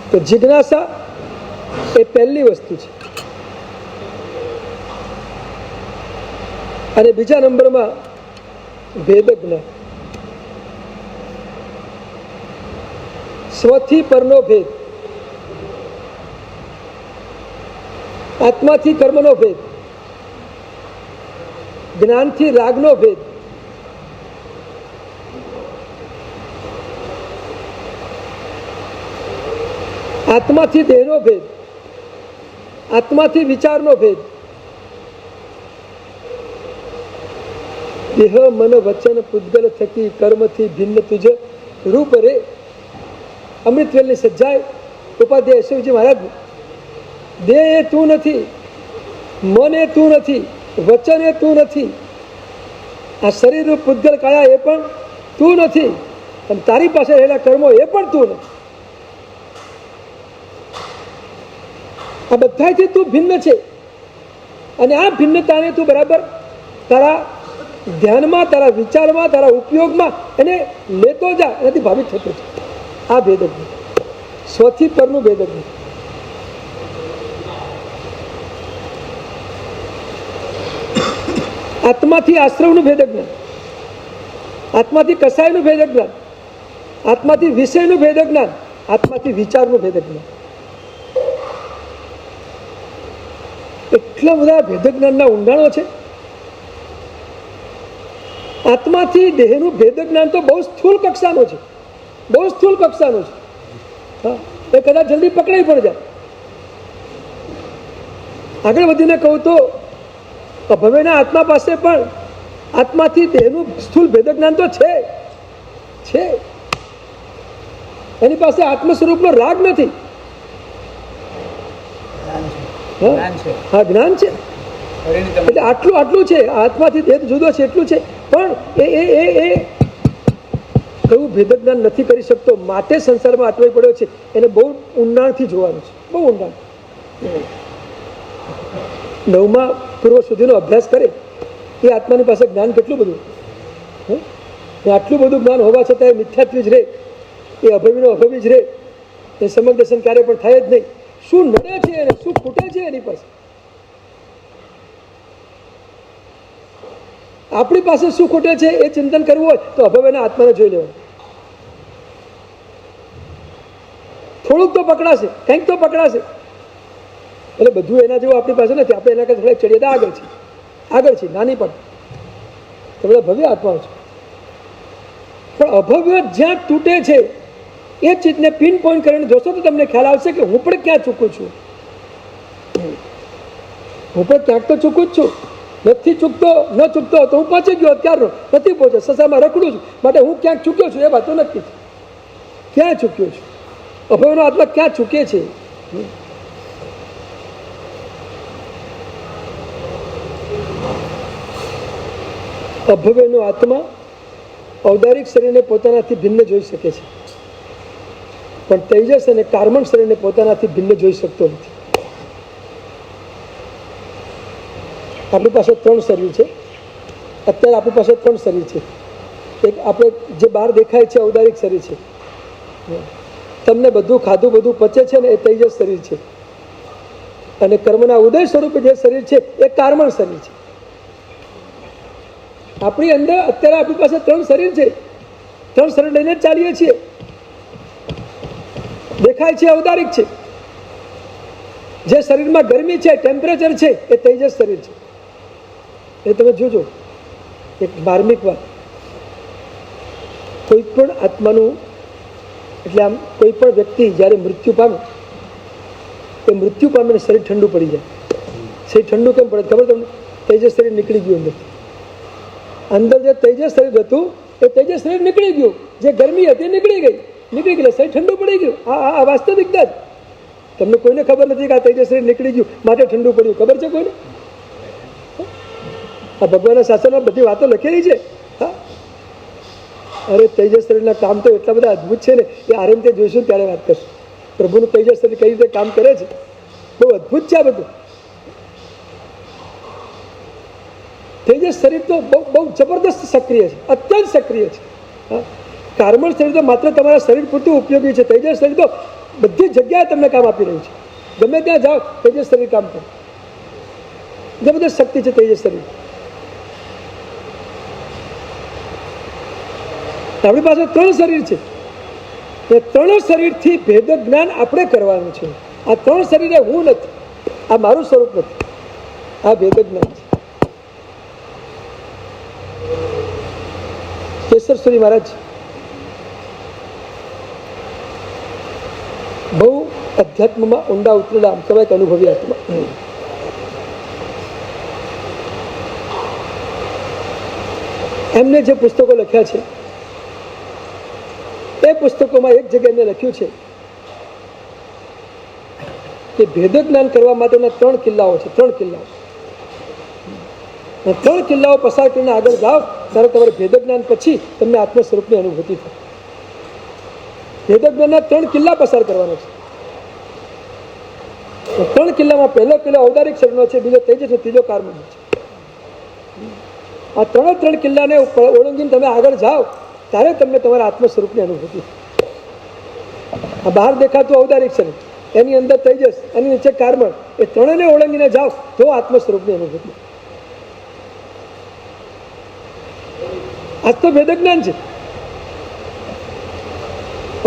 તો જિજ્ઞાસા એ પહેલી વસ્તુ છે. અને બીજા નંબરમાં ભેદ જ્ઞાન. સ્વથી પરનો ભેદ, આત્માથી કર્મનો ભેદ, જ્ઞાનથી રાગનો ભેદ, આત્માથી દેહનો ભેદ, આત્માથી વિચારનો ભેદ, દેહ મન વચન પૂતગલ થકી કર્મથી ભિન્ન તુજ રૂપ રે. અમૃતવેલની સજ્જાય ઉપાધ્યાય યશોજી મહારાજ, દેહ એ તું નથી, મન એ તું નથી, વચન એ તું નથી, આ શરીર રૂપ પૂતગલ કાયા એ પણ તું નથી, અને તારી પાસે રહેલા કર્મો એ પણ તું નથી. આ બધાથી તું ભિન્ન છે. અને આ ભિન્નતાને તું બરાબર તારા ધ્યાનમાં, તારા વિચારમાં, તારા ઉપયોગમાં એને લેતો જા, એનાથી ભાવિત થતો છે. આ ભેદ જ્ઞાન, સ્વથી પરનું ભેદ જ્ઞાન. આત્માથી આશ્રવનું ભેદ જ્ઞાન, આત્માથી કસાયનું ભેદ જ્ઞાન, આત્માથી વિષયનું ભેદ જ્ઞાન, આત્માથી વિચારનું ભેદ જ્ઞાન. એટલા બધા ભેદ જ્ઞાનના ઊંડાણો છે. આત્માથી દેહનું ભેદ જ્ઞાન તો બહુ સ્થૂળ કક્ષાનું છે, બહુ સ્થૂળ કક્ષાનું છે. હા, એ કદાચ જલ્દી પકડાઈ પણ જાય. આગળ વધીને કહું તો ભવેના આત્મા પાસે પણ આત્માથી દેહનું સ્થૂળ ભેદ જ્ઞાન તો છે. એની પાસે આત્મ સ્વરૂપનો રાગ નથી. હા, જ્ઞાન છે. એટલે આટલું છે. આત્માથી દેહ જુદો છે એટલું છે, પણ એ કયું ભેદ જ્ઞાન નથી કરી શકતો, માટે સંસારમાં અટવાઈ પડ્યો છે. એને બહુ ઊંડાણથી જોવાનું છે, બહુ ઊંડાણ. 9મા પૂર્વ સુધીનો અભ્યાસ કરે એ આત્માની પાસે જ્ઞાન કેટલું બધું, આટલું બધું જ્ઞાન હોવા છતાં એ મિથ્યાત્વી જ રહે, એ અભવીનો અભવી જ રહે, એ સમગ્ર દર્શન કાર્ય પણ થાય જ નહીં. શું નડે છે એને, શું ખૂટે છે એની પાસે, આપણી પાસે શું ખૂટે છે એ ચિંતન કરવું હોય તો અભવ્યના આત્માને જોઈ લેવાનું. થોડુંક તો પકડાશે, કંઈક તો પકડાશે. એટલે બધું એના જેવું આપણી પાસે નથી. આપણે એના કરતા થોડાક ચડિયાતા આગળ છે, નાની પણ તો બધા ભવ્ય આત્માઓ છે. પણ અભવ્ય જ્યાં તૂટે છે એ ચીજને પિન પોઈન્ટ કરીને જોશો તો તમને ખ્યાલ આવશે કે હું પણ ક્યાં ચૂકું છું. હું પણ ક્યાંક તો ચૂકું જ છું. નથી ચૂકતો, ન ચૂકતો તો હું પહોંચી ગયો, ક્યારનો નથી પહોંચ્યો, સસામાં રખડું છું. માટે હું ક્યાંક ચૂક્યો છું એ વાત તો નક્કી છે. ક્યાં ચૂક્યો છું? અભયનો આત્મા ક્યાં ચૂકે છે? અભવ્યનો આત્મા ઔદારિક શરીરને પોતાનાથી ભિન્ન જોઈ શકે છે, પણ તેજસ અને કાર્મણ શરીરને પોતાનાથી ભિન્ન જોઈ શકતો નથી. આપણી પાસે 3 શરીર છે. અત્યારે આપણી પાસે 3 શરીર છે. એક આપણે જે બહાર દેખાય છે ઔદારિક શરીર છે. તમને બધું ખાધું બધું પચે છે ને એ તેજસ શરીર છે. અને કર્મના ઉદય સ્વરૂપે જે શરીર છે એ કાર્મણ શરીર છે. આપણી અંદર અત્યારે આપણી પાસે 3 શરીર છે. 3 શરીર લઈને જ ચાલીએ છીએ. દેખાય છે ઔદારિક છે. જે શરીરમાં ગરમી છે, ટેમ્પરેચર છે એ તેજસ શરીર છે. એ તમે જોજો. એક માર્મિક વાત, કોઈ પણ આત્માનું એટલે આમ કોઈ પણ વ્યક્તિ જ્યારે મૃત્યુ પામે એ મૃત્યુ પામીને શરીર ઠંડુ પડી જાય. શરીર ઠંડુ કેમ પડે ખબર તમને? તેજસ શરીર નીકળી ગયું અંદર જે તેજસ શરીર હતું એ તેજસ શરીર નીકળી ગયું. જે ગરમી હતી નીકળી ગઈ શરીર ઠંડુ પડી ગયું. આ વાસ્તવિકતા જ. તમને કોઈને ખબર નથી કે આ તેજસ શરીર નીકળી ગયું માટે ઠંડુ પડ્યું. ખબર છે કોઈને? આ ભગવાનના શાસનમાં બધી વાતો લખેલી છે. હા, અરે તેજસ શરીરના કામ તો એટલા બધા અદભુત છે ને, એ આરામ તે જોઈશું ત્યારે વાત કરશું. પ્રભુનું તેજસ શરીર કઈ રીતે કામ કરે છે, બહુ અદભુત છે આ બધું. તેજસ શરીર તો બહુ જબરદસ્ત સક્રિય છે, અત્યંત સક્રિય છે. કાર્મણ શરીર તો માત્ર તમારા શરીર પૂરતું ઉપયોગી છે. તેજસ શરીર તો બધી જગ્યાએ તમને કામ આપી રહ્યું છે. ગમે ત્યાં જાઓ તેજસ શરીર કામ કરે. જબરદસ્ત શક્તિ છે તેજસ શરીર. આપણી પાસે 3 શરીર છે. એ 3 શરીરથી ભેદ જ્ઞાન આપણે કરવાનું છે. આ 3 શરીરે હું નથી, આ મારું સ્વરૂપ નથી, આ ભેદ જ્ઞાન છે. કેસર સુરી મહારાજ બહુ અધ્યાત્મમાં ઊંડા ઉતરેલા આમ કહેવાય કે અનુભવી આત્મા. એમને જે પુસ્તકો લખ્યા છે એ પુસ્તકોમાં એક જગ્યાએ એમને લખ્યું છે કે ભેદ જ્ઞાન કરવા માટેના 3 કિલ્લાઓ છે. 3 કિલ્લાઓ. 3 કિલ્લાઓ પસાર કરીને આગળ જાઓ ત્યારે તમારે ભેદ જ્ઞાન પછી તમને આત્મ સ્વરૂપની અનુભૂતિ થાય. ભેદ જ્ઞાનના 3 કિલ્લા પસાર કરવાના છે. 3 કિલ્લામાં પહેલો કિલ્લો ઔદારિક શરીરનો છે, બીજો તેજસ છે, ત્રીજો કાર્મનો છે. આ 3 કિલ્લાને ઓળંગીને તમે આગળ જાઓ ત્યારે તમને તમારા આત્મ સ્વરૂપની અનુભૂતિ. આ બહાર દેખાતું ઔદારિક શરીર, એની અંદર તેજસ, એની નીચે કાર્મણ, એ 3ને ઓળંગીને જાઓ તો આત્મ સ્વરૂપની અનુભૂતિ. આજ તો ભેદ જ્ઞાન છે.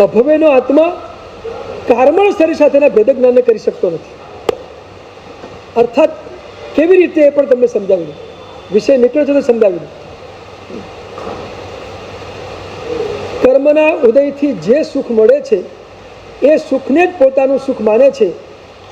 અભવ્યનો આત્મા કાર્મણ શરીર સાથેના ભેદ જ્ઞાનને કરી શકતો નથી. અર્થાત કેવી રીતે એ પણ તમને સમજાવી દઉં. વિષય નીકળે છે તો સમજાવી દઉં. કર્મના ઉદયથી જે સુખ મળે છે એ સુખને જ પોતાનું સુખ માને છે.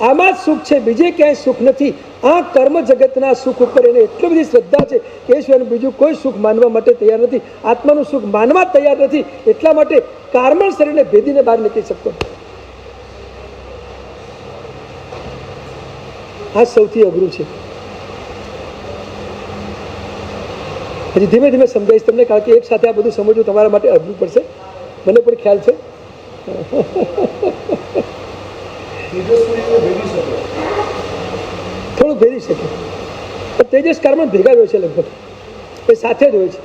આમાં જ સુખ છે, બીજે ક્યાંય સુખ નથી. આ કર્મ જગતના સુખ ઉપર એને એટલી બધી શ્રદ્ધા છે કે એ સિવાયનું બીજું કોઈ સુખ માનવા માટે તૈયાર નથી. આત્માનું સુખ માનવા તૈયાર નથી. એટલા માટે કાર્મણ શરીરને ભેદીને બહાર નીકળી શકતો. આ સૌથી અઘરું છે. હજી ધીમે ધીમે સમજાવીશ તમને, કારણ કે એક સાથે આ બધું સમજવું તમારા માટે અઘરું પડશે, મને પણ ખ્યાલ છે. થોડું ભેદી શકે, પણ તેજસ કાળમાં ભેગા હોય છે લગભગ, એ સાથે જ હોય છે.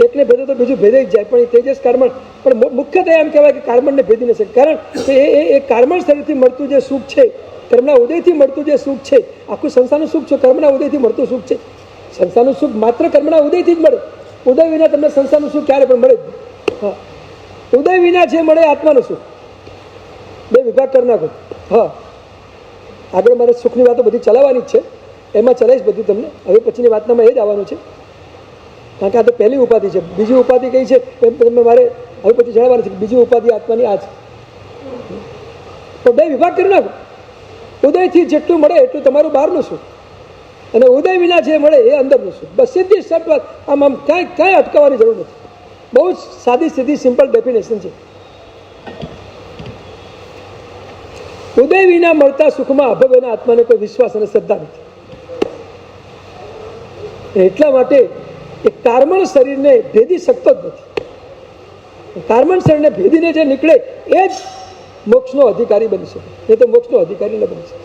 એકને ભેદે તો બીજું ભેદાઈ જ જાય, પણ એ તેજસ કાર્બન પણ મુખ્યત્વે એમ કહેવાય કે કાર્બનને ભેદી ન શકે, કારણ કે એ કાર્બન શરીરથી મળતું જે સુખ છે, કર્મના ઉદયથી મળતું જે સુખ છે, આખું સંસારનું સુખ છે કર્મના ઉદયથી મળતું સુખ છે. સંસારનું સુખ માત્ર કર્મના ઉદયથી જ મળે, ઉદય વિના તમને સંસારનું સુખ ક્યારે પણ મળે જ નહીં. હા, ઉદય વિના જે મળે આત્માનું સુખ. બે વિભાગ કરી નાખો. હા, આગળ મારે સુખની વાતો બધી ચલાવવાની જ છે, એમાં ચલાવીશ બધું તમને. હવે પછીની વાતનામાં એ જ આવવાનું છે, કારણ કે આ તો પહેલી ઉપાધિ છે. બીજી ઉપાધિ કઈ છે એમ તમે મારે હવે પછી જણાવવાનું છે. બીજી ઉપાધિ આત્માની આ છે. તો બે વિભાગ કરી નાખો. ઉદયથી જેટલું મળે એટલું તમારું બહારનું સુખ, અને ઉદય વિના જે મળે એ અંદરનું સુખ. બસ સીધી શબ્દ વાત, આમ ક્યાંય અટકાવવાની જરૂર નથી. બહુ જ સાદી સીધી સિમ્પલ ડેફિનેશન છે. ઉદય વિના મળતા સુખમાં અભવ્યના આત્માને કોઈ વિશ્વાસ અને શ્રદ્ધા નથી. એટલા માટે એ કાર્મણ શરીરને ભેદી શકતો જ નથી. કાર્મણ શરીરને ભેદીને જે નીકળે એ જ મોક્ષનો અધિકારી બની શકે, એ તો મોક્ષનો અધિકારી ન બની શકે.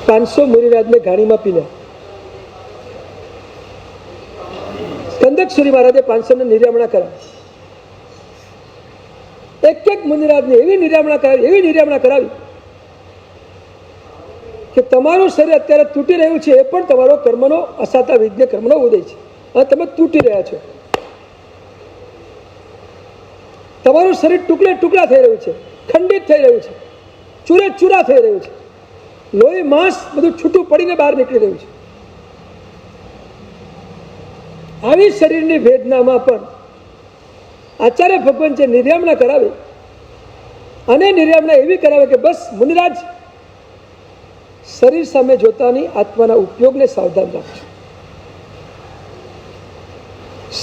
500 મુનિરાજને ઘાણીમાં પીલ્યા. સ્કંદક મહારાજે 500 ને નિર્યામણા કરાવી. એક મુનિરાજને એવી નિર્યામણા કરાવી કે તમારું શરીર અત્યારે તૂટી રહ્યું છે, એ પણ તમારો કર્મનો અસાતા વિજ્ઞ કર્મનો ઉદય છે, અને તમે તૂટી રહ્યા છો. તમારું શરીર ટુકડે ટુકડા થઈ રહ્યું છે, ખંડિત થઈ રહ્યું છે, ચૂરે ચૂરા થઈ રહ્યું છે, લોહી માંસ બધું છૂટું પડીને બહાર નીકળી રહ્યું છે. આવી શરીરની વેદનામાં પણ આચાર્ય ભગવાન જે નિર્યામણા કરાવે, અને નિર્યામણા એવી કરાવે કે બસ મુનિરાજ શરીર સામે જોતાની આત્માના ઉપયોગને સાવધાન રાખજો.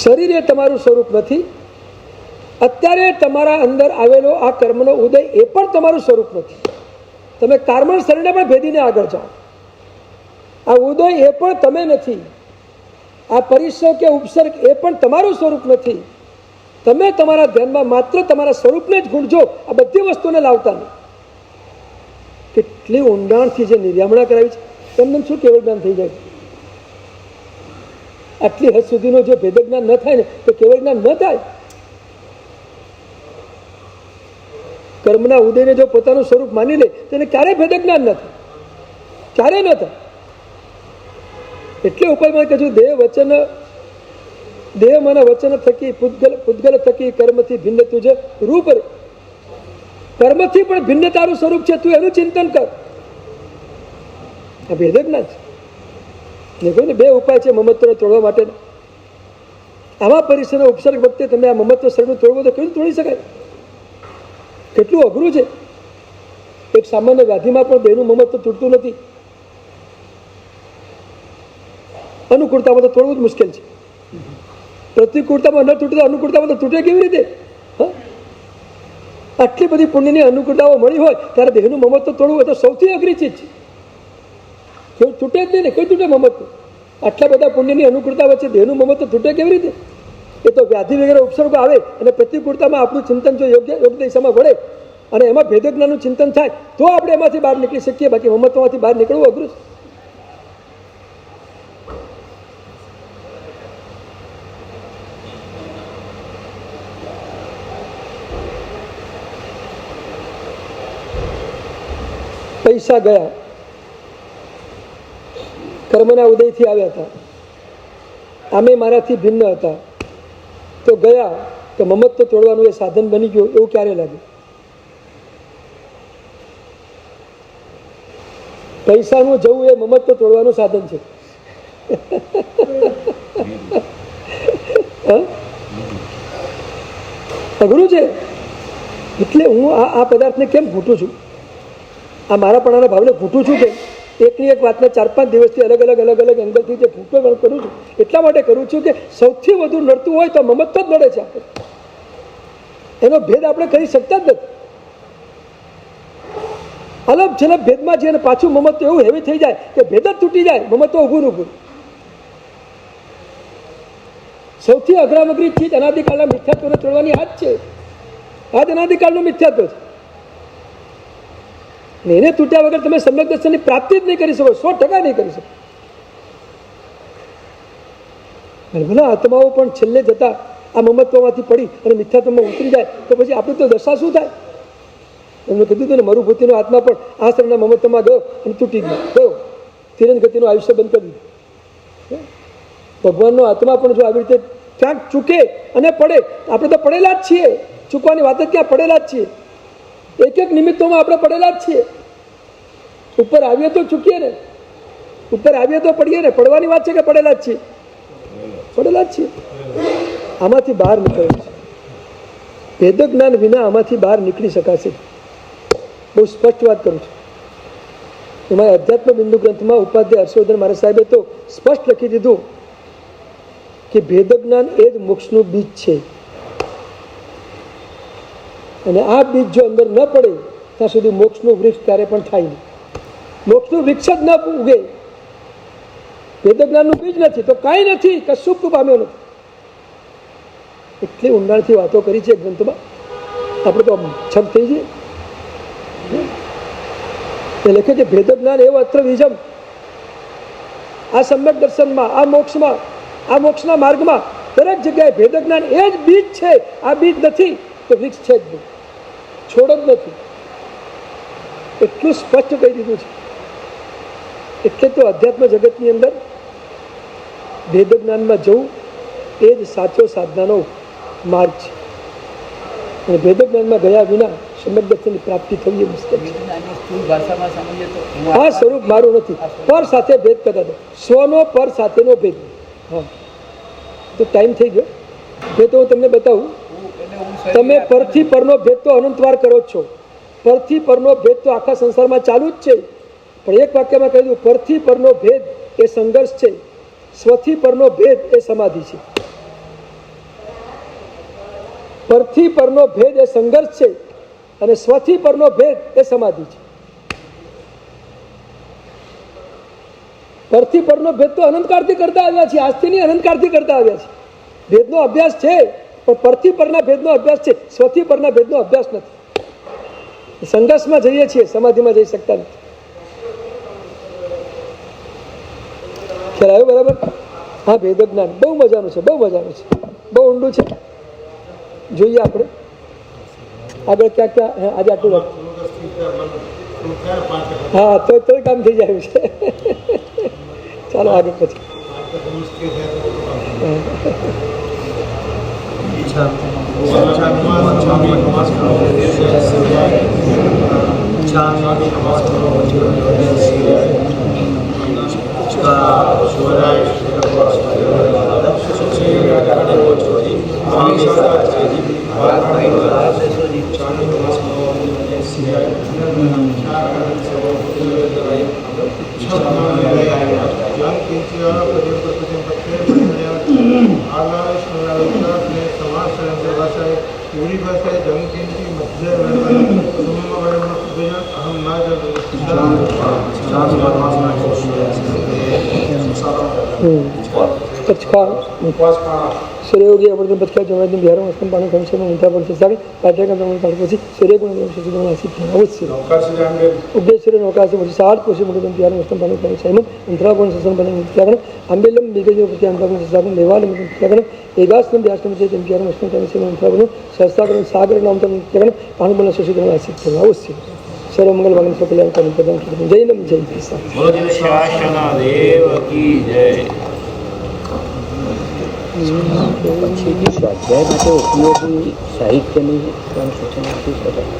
શરીર એ તમારું સ્વરૂપ નથી. અત્યારે તમારા અંદર આવેલો આ કર્મનો ઉદય એ પણ તમારું સ્વરૂપ નથી. તમે કાર્મણ શરીરને પણ ભેદીને આગળ જાઓ. આ ઉદય એ પણ તમે નથી. આ પરિસર કે ઉપસર્ગ એ પણ તમારું સ્વરૂપ નથી. તમે તમારા ધ્યાનમાં માત્ર તમારા સ્વરૂપને જ ગુંજો, આ બધી વસ્તુને લાવતા નહીં. કેટલી ઊંડાણથી જે નિર્યામણા કરાવી છે, એમને શું કેવળ જ્ઞાન થઈ જાય? આટલી હદ સુધીનો જો ભેદ જ્ઞાન ન થાય ને તો કેવળ જ્ઞાન ન થાય. કર્મના ઉદયને જો પોતાનું સ્વરૂપ માની લે તો એને ક્યારેય ભેદ જ્ઞાન ન થાય, ક્યારેય ન થાય. એટલે ઉપરમાં કહ્યું, દેહ મન વચન થકી પૂતગલ થકી કર્મથી ભિન્ન તુજ રૂપ રે. કર્મથી પણ ભિન્ન તારું સ્વરૂપ છે, તું એનું ચિંતન કર. આ ભેદ જ્ઞાન છે. બે ઉપાય છે મમત્વને તોડવા માટે. આવા પરિસરનો ઉપસર્ગ વખતે તમે આ મમત્વ શરીરનું તોડવો તો કેવું તોડી શકાય? કેટલું અઘરું છે. એક સામાન્ય વ્યાધિમાં પણ દેહનું મમત્વ તૂટતું નથી. અનુકૂળતામાં તો તોડવું જ મુશ્કેલ છે. પ્રતિકૂળતામાં ન તૂટે તો અનુકૂળતામાં તો તૂટે કેવી રીતે? આટલી બધી પુણ્યની અનુકૂળતાઓ મળી હોય ત્યારે દેહનું મમત્વ તોડવું એ તો સૌથી અઘરી ચીજ છે. કેવું તૂટે જ નહીં ને, કઈ તૂટે મમત્વ? આટલા બધા પુણ્યની અનુકૂળતા વચ્ચે દેહનું મમત્વ તૂટે કેવી રીતે? એ તો વ્યાધિ વગેરે ઉપસર્ગો આવે અને પ્રતિકૂળતામાં આપણું ચિંતન જો યોગ્ય દિશામાં વળે અને એમાં ભેદ જ્ઞાનનું ચિંતન થાય તો આપણે એમાંથી બહાર નીકળી શકીએ. બાકી મમત્વમાંથી બહાર નીકળવું અઘરું છે. પૈસા ગયા, કર્મના ઉદયથી આવ્યા હતા, આમે મારાથી ભિન્ન હતા, તો ગયા તો મમત્વ તોડવાનું એ સાધન બની ગયું એવું ક્યારે લાગે? પૈસાનું જવું એ મમત્વ તોડવાનું સાધન છે. અઘરું છે. એટલે હું આ પદાર્થને કેમ ઘૂંટું છું? આ મારાપણાના ભાવને ઘૂંટું છું કે એકની એક વાતને 4-5 દિવસથી અલગ અલગ એંગલથી જે ઘૂંટો કરું છું, એટલા માટે કરું છું કે સૌથી વધુ નડતું હોય તો મમત્વ જ નડે છે. આપણે એનો ભેદ આપણે કરી શકતા જ નથી. અલગ છેલ્લે ભેદમાં જઈને પાછું મમત્વ એવું હેવી થઈ જાય કે ભેદ જ તૂટી જાય, મમત્વ ઊભું ઊભું. સૌથી અઘરામઘરી ચીજ અનાદિકાળના મિથ્યાત્વને તોડવાની આ જ છે. આ જ અનાદિકાળનું મિથ્યાત્વ છે. ને એને તૂટ્યા વગર તમે સમ્યક દર્શનની પ્રાપ્તિ જ નહીં કરી શકો, 100% નહીં કરી શકો. અને ભલે આત્માઓ પણ છેલ્લે જતા આ મમત્વમાંથી પડી અને મિથ્યાત્વમાં ઉતરી જાય તો પછી આપણું તો દશા શું થાય? એમણે કીધું હતું ને, મરુભૂતિનો આત્મા પણ આ શરીરના મમત્વમાં ગયો અને તૂટી ગયો, તિરંજ ગતિનું આયુષ્ય બંધ કરી દીધું. ભગવાનનો આત્મા પણ જો આવી રીતે ક્યાંક ચૂકે અને પડે, આપણે તો પડેલા જ છીએ. ચૂકવાની વાત જ ક્યાં, પડેલા જ છીએ. એક એક નિમિત્તોમાં આપણે પડેલા જ છીએ. ઉપર આવીએ તો ચૂકીએ ને, ઉપર આવીએ તો પડીએ ને. પડવાની વાત છે કે પડેલા જ છીએ? પડેલા જ છીએ. આમાંથી બહાર નીકળવું છે. ભેદ જ્ઞાન વિના આમાંથી બહાર નીકળી શકાશે. બહુ સ્પષ્ટ વાત કરું છું. એમાં અધ્યાત્મ બિંદુ ગ્રંથમાં ઉપાધ્યાય હર્ષવર્ધન મહારાજ સાહેબે તો સ્પષ્ટ લખી દીધું કે ભેદ જ્ઞાન એ જ મોક્ષનું બીજ છે. અને આ બીજ જો અંદર ન પડે ત્યાં સુધી મોક્ષનું વૃક્ષ ક્યારે પણ થાય નહીં. મોક્ષનું વૃક્ષ જ ન ઉગે, ભેદ જ્ઞાનનું બીજ નથી તો કાંઈ નથી, કશું પામ્યો નથી. એટલી ઊંડાણથી વાતો કરી છે ગ્રંથમાં, આપણે તો છપ થઈ જઈએ. એ લખે કે ભેદ જ્ઞાન એવું અત્ર વિજમ, આ સમ્યક દર્શનમાં, આ મોક્ષમાં, આ મોક્ષના માર્ગમાં દરેક જગ્યાએ ભેદ જ્ઞાન એ જ બીજ છે. આ બીજ નથી તો વૃક્ષ છે જ નહીં, છોડ જ નથી. એટલું સ્પષ્ટ કહી દીધું છે. એટલે તો અધ્યાત્મ જગતની અંદર ભેદ જ્ઞાનમાં જવું એ જ સાચો સાધનાનો માર્ગ છે. અને ભેદ જ્ઞાનમાં ગયા વિના સમ્યક દર્શનની પ્રાપ્તિ થવી એ મુશ્કેલ છે. આ સ્વરૂપ મારું નથી. પર સાથે ભેદ કરતા હતા, સ્વનો પર સાથેનો ભેદ. હા, તો ટાઈમ થઈ ગયો. એ તો હું તમને બતાવું. તમે પરથી પરનો ભેદ તો અનંતવાર કરો જ છો. પરથી પરનો ભેદ તો આખા સંસારમાં ચાલુ જ છે. પણ એક વાક્યમાં કહી દઉં, પરથી પરનો ભેદ એ સંઘર્ષ છે, સ્વથી પરનો ભેદ એ સમાધિ છે. પરથી પરનો ભેદ એ સંઘર્ષ છે અને સ્વથી પરનો ભેદ એ સમાધિ છે. પરથી પરનો ભેદ તો અનંતકાળથી કરતા આવ્યા છે, આજથી નહીં, અનંતકાળથી કરતા આવ્યા છે. ભેદનો અભ્યાસ છે પણ પરથી પરના ભેદનો અભ્યાસ છે, સ્વથી પરના ભેદનો અભ્યાસ નથી. સંઘર્ષમાં જઈએ છીએ, સમાધિમાં જઈ શકતા નથી. ખ્યાલ આવ્યો બરાબર? હા, ભેદ જ્ઞાન બહુ મજાનું છે, બહુ મજાનું છે, બહુ ઊંડું છે. જોઈએ આપણે આગળ ક્યાં ક્યાં. આજે આટલું રાખ. હા, તો કામ થઈ જાય છે. ચાલો આગળ પછી. સૂર્યોગી અવર્તન પથકા જવાથી બિહાર મસ્તમ પાણી ખમશે ઉંઠા પડશે સાગર પાઠ્યક્રમ કાઢ પછી સૂર્યગુણ અવશ્ય ઉદ્દેશ્ય નૌકાશે પછી 7 કોશી મુકદમ બિહાર મસ્તમ પાણી ખમશે એમ અંતરાગુણ સસન બને ત્યાગણ આંબેલમ બીગજો પ્રતિ અંતરાગુણ સસાગણ લેવાલ ત્યાગણ એગાસ્તમ વ્યાસ્તમ છે તેમ બિહાર મસ્તમ ખમશે અંતરાગુણ સહસ્ત્રાગણ સાગર નામ તમ ત્યાગણ પાણી બને શશિકરણ આસિત અવશ્ય સર્વમંગલ વાગન સકલ્યાણ કામ પ્રદાન કરું. જય નમ જય કૃષ્ણ. પછી સ્વાધ્યાય માટે ઉપયોગી સાહિત્યની પણ સૂચન આપી શકાય.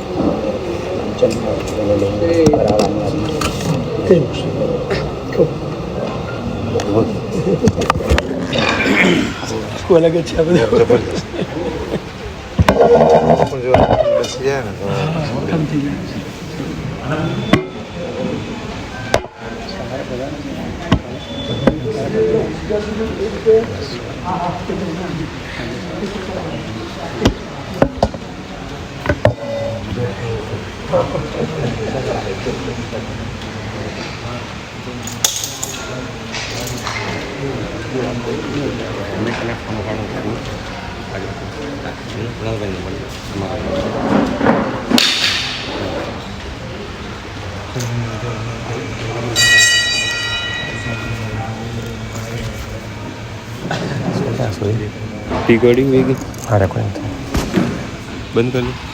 અલગ જ છે આ બધું. रिकॉर्डिंग होगी हाँ रेकॉर्डिंग बंद कर लो